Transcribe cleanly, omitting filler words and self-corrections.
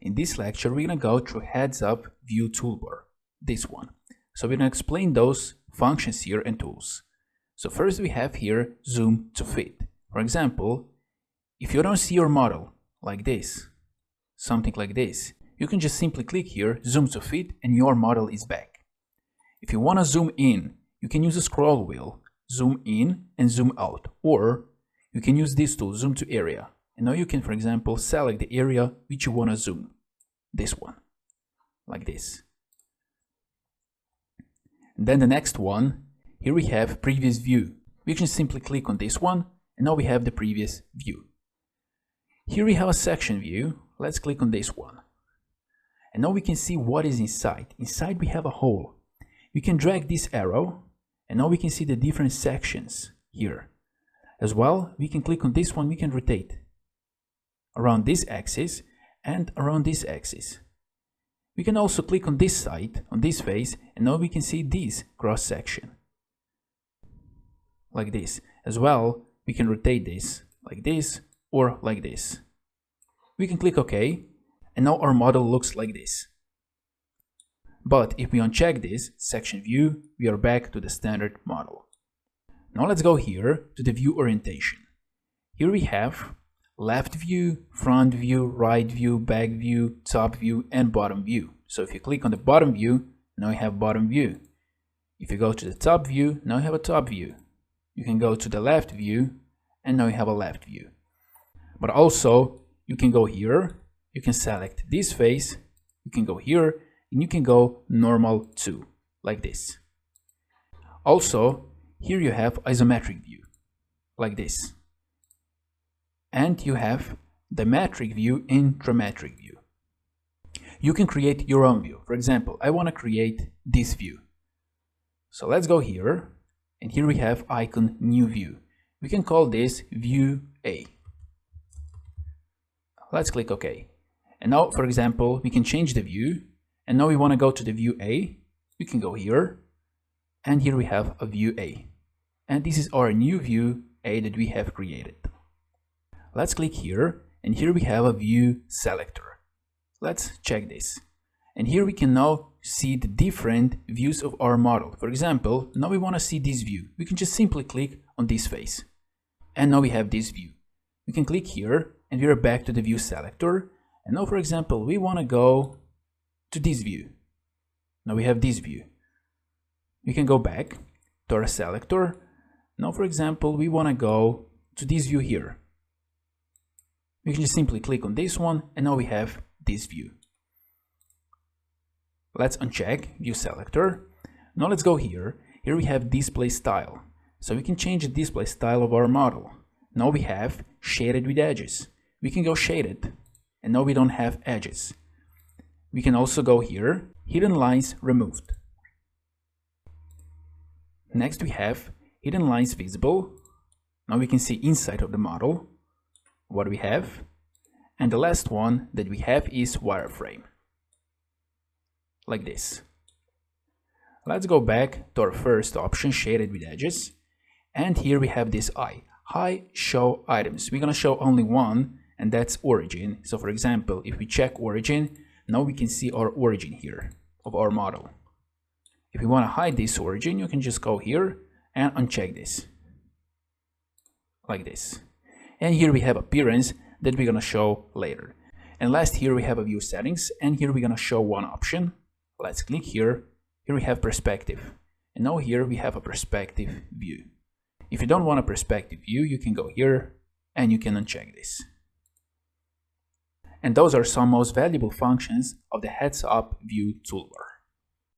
In this lecture, we're going to go through HeadsUp View Toolbar, this one. So we're going to explain those functions here and tools. So first we have here zoom to fit. For example, if you don't see your model like this, something like this, you can just simply click here, zoom to fit, and your model is back. If you want to zoom in, you can use a scroll wheel, zoom in and zoom out, or you can use this tool, zoom to area. And now you can, for example, select the area which you want to zoom. This one, like this. And then the next one, here we have previous view. We can simply click on this one, and now we have the previous view. Here we have a section view. Let's click on this one. And now we can see what is inside. Inside we have a hole. We can drag this arrow, and now we can see the different sections here. As well, we can click on this one, we can rotate around this axis and around this axis. We can also click on this side, on this face, and now we can see this cross section. Like this. As well, we can rotate this like this or like this. We can click OK, and now our model looks like this. But if we uncheck this section view, we are back to the standard model. Now let's go here to the view orientation. Here we have left view, front view, right view, back view, top view, and bottom view. So if you click on the bottom view, now you have bottom view. If you go to the top view, now you have a top view. You can go to the left view, and now you have a left view. But also, you can go here, you can select this face, you can go here, and you can go normal too, like this. Also, here you have isometric view, like this. And you have dimetric view and trimetric view. You can create your own view. For example, I want to create this view. So let's go here, and here we have icon new view. We can call this view A. Let's click OK. And now, for example, we can change the view, and now we want to go to the view A. You can go here, and here we have a view A. And this is our new view A that we have created. Let's click here, and here we have a view selector. Let's check this. And here we can now see the different views of our model. For example, now we want to see this view. We can just simply click on this face. And now we have this view. We can click here, and we are back to the view selector. And now, for example, we want to go to this view. Now we have this view. We can go back to our selector. Now, for example, we want to go to this view here. We can just simply click on this one, and now we have this view. Let's uncheck view selector. Now let's go here. Here we have display style. So we can change the display style of our model. Now we have shaded with edges. We can go shaded, and now we don't have edges. We can also go here, hidden lines removed. Next we have hidden lines visible. Now we can see inside of the model what we have. And the last one that we have is wireframe. Like this. Let's go back to our first option, shaded with edges. And here we have this eye, show items. We're gonna show only one, and that's origin. So for example, if we check origin, now we can see our origin here of our model. If you want to hide this origin, you can just go here and uncheck this. Like this. And here we have appearance that we're gonna show later. And last, here we have a view settings, and here we're gonna show one option. Let's click here. Here we have perspective. And now here we have a perspective view. If you don't want a perspective view, you can go here and you can uncheck this. And those are some most valuable functions of the HeadsUp View Toolbar.